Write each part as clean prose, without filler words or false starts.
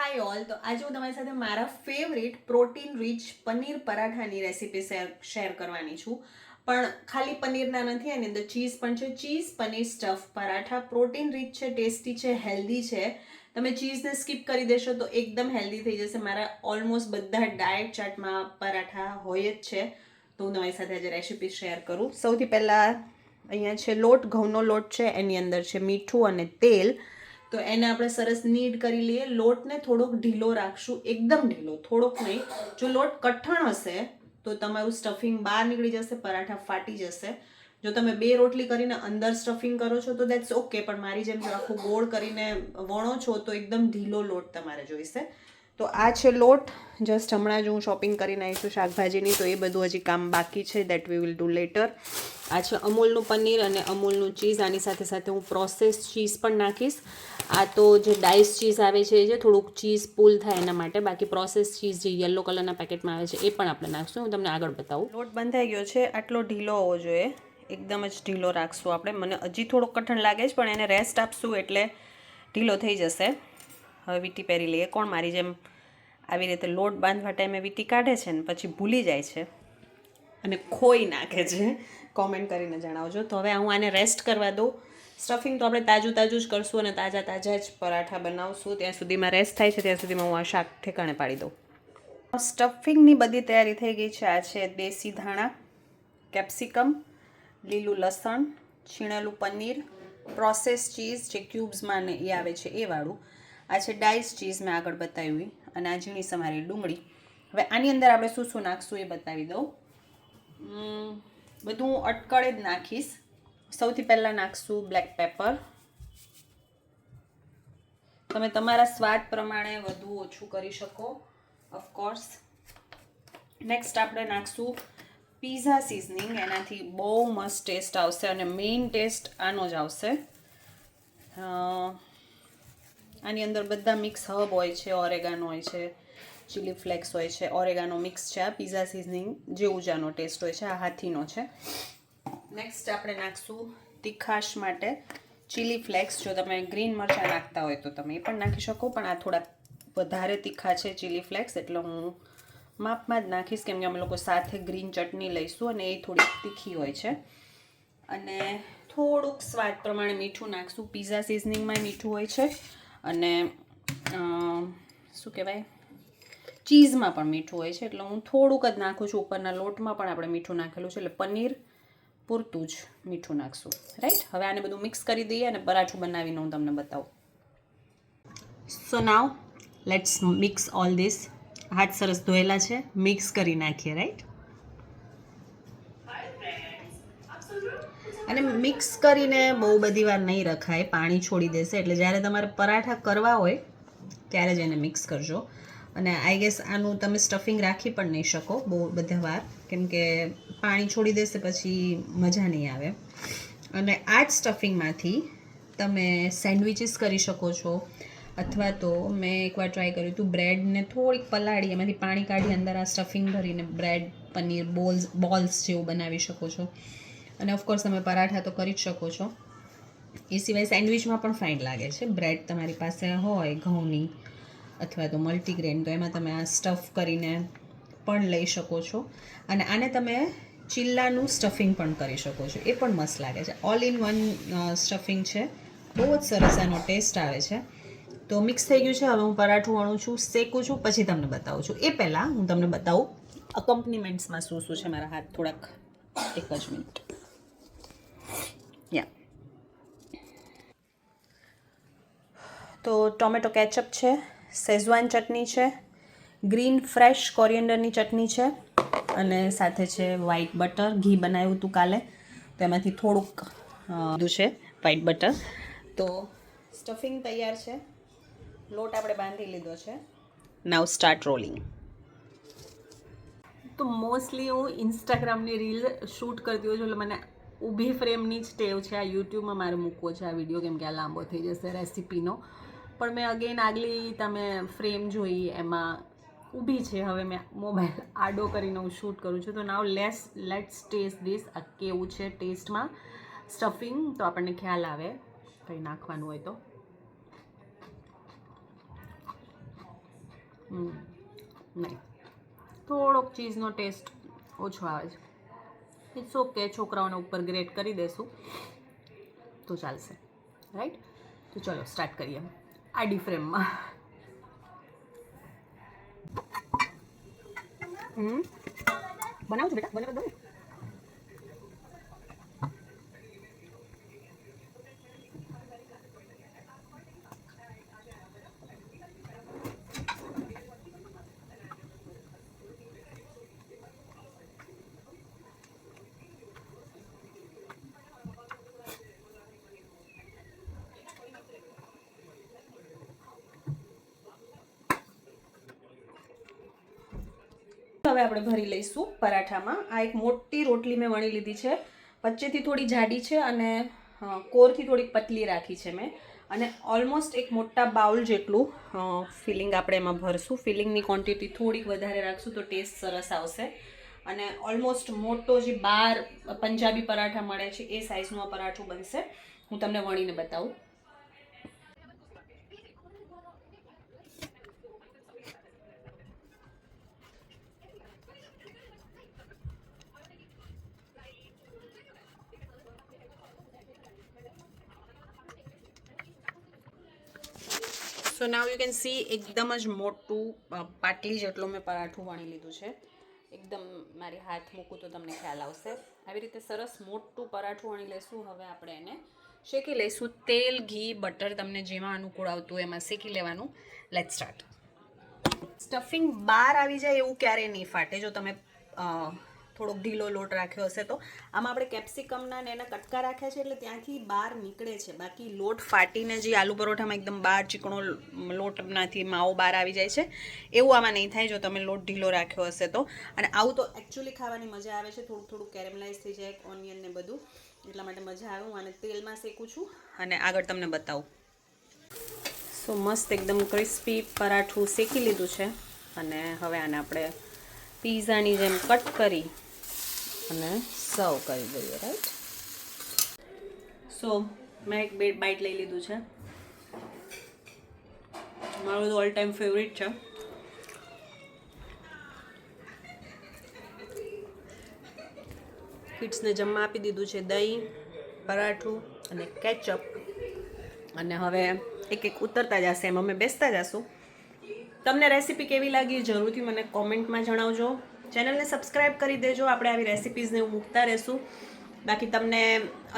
હાય all. તો આજે હું તમારી સાથે મારા ફેવરિટ પ્રોટીન રીચ પનીર પરાઠાની રેસીપી શેર કરવાની છું. પણ ખાલી પનીરના નથી, એની અંદર ચીઝ પણ છે. Cheese paneer stuff paratha protein rich છે, ટેસ્ટી છે, હેલ્ધી છે. તમે ચીઝને સ્કીપ કરી દેશો તો એકદમ હેલ્ધી થઈ જશે. મારા ઓલમોસ્ટ બધા ડાયટ ચાર્ટમાં પરાઠા હોય જ છે, તો હું તમારી સાથે આજે રેસીપી શેર કરું. સૌથી પહેલાં અહીંયા છે લોટ, ઘઉંનો લોટ છે, એની અંદર છે મીઠું અને તેલ. તો એને આપણે સરસ નીડ કરી લઈએ. લોટને થોડોક ઢીલો રાખશું, એકદમ ઢીલો, થોડોક નહીં. જો લોટ કઠણ હશે તો તમારું સ્ટફિંગ બહાર નીકળી જશે, પરાઠા ફાટી જશે. જો તમે 2 રોટલી કરીને અંદર સ્ટફિંગ કરો છો તો દેટ્સ ઓકે, પણ મારી જેમ જો આખું ગોળ કરીને વણો છો તો એકદમ ઢીલો લોટ તમારે જોઈશે. તો આ છે લોટ. જસ્ટ હમણાં જ હું શોપિંગ કરીને આવી છું શાકભાજીની, તો એ બધું હજી કામ બાકી છે, that we will do letter. આ છે અમૂલનું પનીર અને અમૂલનું ચીઝ. આની સાથે સાથે હું પ્રોસેસ ચીઝ પણ નાખીશ. આ તો જે ડાઈસ ચીઝ આવે છે એ જે થોડુંક ચીઝ પુલ થાય એના માટે. બાકી પ્રોસેસ ચીઝ જે યલો કલરના પેકેટમાં આવે છે એ પણ આપણે નાખશું. હું તમને આગળ બતાવું. લોટ બંધાઈ ગયો છે. આટલો ઢીલો હોવો જોઈએ, એકદમ જ ઢીલો રાખશું આપણે. મને હજી થોડોક કઠણ લાગે છે, પણ એને રેસ્ટ આપશું એટલે ઢીલો થઈ જશે. હવે વીંટી પહેરી લઈએ. કોણ મારી જેમ આવી રીતે લોટ બાંધવા ટાઈમે વીંટી કાઢે છે ને પછી ભૂલી જાય છે અને ખોઈ નાખે છે? કોમેન્ટ કરીને જણાવજો. તો હવે હું આને રેસ્ટ કરવા દઉં. સ્ટફિંગ તો આપણે તાજું તાજું જ કરશું અને તાજા તાજા જ પરાઠા બનાવશું. ત્યાં સુધીમાં રેસ્ટ થાય છે, ત્યાં સુધીમાં હું આ શાક ઠેકાણે પાડી દઉં. સ્ટફિંગની બધી તૈયારી થઈ ગઈ છે. આ છે દેશી ધાણા, કેપ્સિકમ, લીલું લસણ, છીણેલું પનીર, પ્રોસેસ ચીઝ જે ક્યુબ્સમાં ને એ આવે છે એ વાળું. આ છે ડાઈસ ચીઝ મેં આગળ બતાવી, અને આ ઝીણી સમારેલી ડુંગળી. હવે આની અંદર આપણે શું શું નાખશું એ બતાવી દઉં. બધું હું અટકળે જ નાખીશ. સૌથી પહેલાં નાખશું બ્લેક પેપર. તમે તમારા સ્વાદ પ્રમાણે વધુ ઓછું કરી શકો, ઓફકોર્સ. નેક્સ્ટ આપણે નાખશું પીઝા સિઝનિંગ. એનાથી બહુ મસ્ત ટેસ્ટ આવશે અને મેઇન ટેસ્ટ આનો જ આવશે. આની અંદર બધા મિક્સ હર્બ હોય છે, ઓરેગાનો હોય છે, ચીલી ફ્લેક્સ હોય છે, ઓરેગાનો મિક્સ છે. આ પીઝા સિઝનિંગ જેવું જ આનો ટેસ્ટ હોય છે. આ હાથીનો છે. નેક્સ્ટ આપણે નાખશું તીખાશ માટે ચીલી ફ્લેક્સ. જો તમે ગ્રીન મરચાં નાખતા હોય તો તમે એ પણ નાખી શકો, પણ આ થોડા વધારે તીખા છે ચીલી ફ્લેક્સ, એટલે હું માપમાં જ નાખીશ, કેમ કે અમે લોકો સાથે ગ્રીન ચટણી લઈશું અને એ થોડી તીખી હોય છે. અને થોડુંક સ્વાદ પ્રમાણે મીઠું નાખશું. પીઝા સિઝનિંગમાં મીઠું હોય છે અને શું કહેવાય, ચીઝમાં પણ મીઠું હોય છે, એટલે હું થોડુંક જ નાખું છું. ઉપરના લોટમાં પણ આપણે મીઠું નાખેલું છે, એટલે પનીર પૂરતું જ મીઠું નાખશું. રાઈટ. હવે આને બધું મિક્સ કરી દઈએ અને પરાઠું બનાવીને હું તમને બતાવું. So now let's mix all this. હાથ સરસ ધોયેલા છે, મિક્સ કરી નાખીએ. રાઈટ. અને મિક્સ કરીને બહુ બધી વાર નહીં રખાય, પાણી છોડી દેશે. એટલે જ્યારે તમારે પરાઠા કરવા હોય ત્યારે જ એને મિક્સ કરજો. અને આઈ ગેસ આનું તમે સ્ટફિંગ રાખી પણ નહીં શકો બહુ બધા વાર, કેમ કે પાણી છોડી દેશે પછી મજા નહીં આવે. અને આ જ સ્ટફિંગમાંથી તમે સેન્ડવિચીસ કરી શકો છો, અથવા તો મેં એકવાર ટ્રાય કર્યું હતું, બ્રેડને થોડીક પલાળી એમાંથી પાણી કાઢી અંદર આ સ્ટફિંગ ભરીને બ્રેડ પનીર બોલ્સ જેવું બનાવી શકો છો. અને ઓફકોર્સ તમે પરાઠા તો કરી જ શકો છો. એ સિવાય સેન્ડવિચમાં પણ ફાઇન લાગે છે. બ્રેડ તમારી પાસે હોય ઘઉંની અથવા તો મલ્ટીગ્રેન, તો એમાં તમે આ સ્ટફ કરીને પણ લઈ શકો છો. અને આને તમે ચિલ્લાનું સ્ટફિંગ પણ કરી શકો છો, એ પણ મસ્ત લાગે છે. ઓલ ઇન વન સ્ટફિંગ છે, બહુ જ સરસ આનો ટેસ્ટ આવે છે. તો મિક્સ થઈ ગયું છે. હવે હું પરાઠું વણું છું, શેકું છું, પછી તમને બતાવું છું. એ પહેલાં હું તમને બતાવું અકમ્પનીમેન્ટ્સમાં શું શું છે. મારા હાથ થોડાક, એક જ મિનિટ. યા તો ટોમેટો કેચઅપ છે, શેઝવાન ચટણી છે, ગ્રીન ફ્રેશ કોરિએન્ડરની ચટણી છે, અને સાથે છે વ્હાઈટ બટર. ઘી બનાવ્યું હતું કાલે, તો એમાંથી થોડુંક બધું છે વ્હાઈટ બટર. તો સ્ટફિંગ તૈયાર છે, લોટ આપણે બાંધી લીધો છે. નાવ સ્ટાર્ટ રોલિંગ. તો મોસ્ટલી હું ઇન્સ્ટાગ્રામની રીલ શૂટ કરતી હોઉં છું, એટલે મને ઊભી ફ્રેમની જ ટેવ છે. આ યુટ્યુબમાં મારે મૂકવો છે આ વિડીયો, કેમ કે આ લાંબો થઈ જશે રેસીપીનો. પણ મેં અગેન આગલી તમે ફ્રેમ જોઈ એમાં ઊભી છે. હવે મેં મોબાઈલ આડો કરીને હું શૂટ કરું છું. તો નાવ લેટ્સ ટેસ્ટ ધીસ. આ કેવું છે ટેસ્ટમાં સ્ટફિંગ, તો આપણને ખ્યાલ આવે કંઈ નાખવાનું હોય તો. નહીં, થોડોક ચીઝનો ટેસ્ટ ઓછો આવે છે. ઇટ્સ ઓકે, છોકરાઓને ઉપર ગ્રેટ કરી દેશું તો ચાલશે, રાઈટ? તો ચલો સ્ટાર્ટ કરીએ આડી ફ્રેમમાં. બનાવું છું બેટા, બનાવ. હવે આપણે ભરી લઈશું પરાઠામાં. આ એક મોટી રોટલી મેં વણી લીધી છે, વચ્ચેથી થોડી જાડી છે અને કોરથી થોડીક પતલી રાખી છે મેં. અને ઓલમોસ્ટ એક મોટા બાઉલ જેટલું ફિલિંગ આપણે એમાં ભરશું. ફિલિંગની ક્વોન્ટિટી થોડીક વધારે રાખશું તો ટેસ્ટ સરસ આવશે. અને ઓલમોસ્ટ મોટો જે બાર પંજાબી પરાઠા મળે છે એ સાઇઝનું આ પરાઠું બનશે. હું તમને વણીને બતાવું. So now you can see એકદમ જ મોટું પાટલી જેટલું મેં પરાઠું વણી લીધું છે. એકદમ મારી હાથ મૂકું તો તમને ખ્યાલ આવશે. આવી રીતે સરસ મોટું પરાઠું વણી લઈશું. હવે આપણે એને શેકી લઈશું. તેલ, ઘી, બટર તમને જેમાં અનુકૂળ આવતું એમાં શેકી લેવાનું. Let's start. સ્ટફિંગ બહાર આવી જાય એવું ક્યારેય નહીં ફાટે જો તમે થોડોક ઢીલો લોટ રાખ્યો હશે તો. આમાં આપણે કેપ્સિકમના ને એના કટકા રાખ્યા છે એટલે ત્યાંથી બહાર નીકળે છે. બાકી લોટ ફાટીને જે આલુ પરોઠામાં એકદમ બહાર ચીકણો લોટમાંથી માવો બહાર આવી જાય છે એવું આમાં નહીં થાય જો તમે લોટ ઢીલો રાખ્યો હશે તો. અને આવું તો એકચ્યુઅલી ખાવાની મજા આવે છે. થોડું થોડું કેરેમલાઇઝ થઈ જાય ઓનિયન ને બધું, એટલા માટે મજા આવે. હું આને તેલમાં શેકું છું અને આગળ તમને બતાવું. સો મસ્ત એકદમ ક્રિસ્પી પરાઠું શેકી લીધું છે અને હવે આને આપણે પીઝાની જેમ કટ કરી અને સર્વ કરી દઈએ, રાઈટ? સો મેં એક બે બાઇટ લઈ લીધું છે. મારું તો ઓલ ટાઈમ ફેવરિટ છે. કિડ્સને જમવા આપી દીધું છે દહીં, પરાઠું અને કેચઅપ. અને હવે એક એક ઉતરતા જશે એમ અમે બેસતા જશું. તમને રેસીપી કેવી લાગી જરૂરથી મને કોમેન્ટમાં જણાવજો. ચેનલને સબસ્ક્રાઈબ કરી દેજો. આપણે આવી રેસિપીઝને મૂકતા રહેશું. બાકી તમને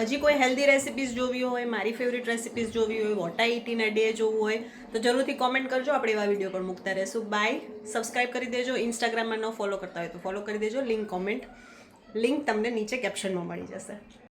હજી કોઈ હેલ્ધી રેસિપીઝ જોવી હોય, મારી ફેવરિટ રેસિપીઝ જોવી હોય, what I eat in a day જોવું હોય તો જરૂરથી કોમેન્ટ કરજો. આપણે એવા વિડીયો પણ મૂકતા રહેશું. બાય. સબસ્ક્રાઈબ કરી દેજો. ઇન્સ્ટાગ્રામમાં ન ફોલો કરતા હોય તો ફોલો કરી દેજો. લિંક તમને નીચે કેપ્શનમાં મળી જશે.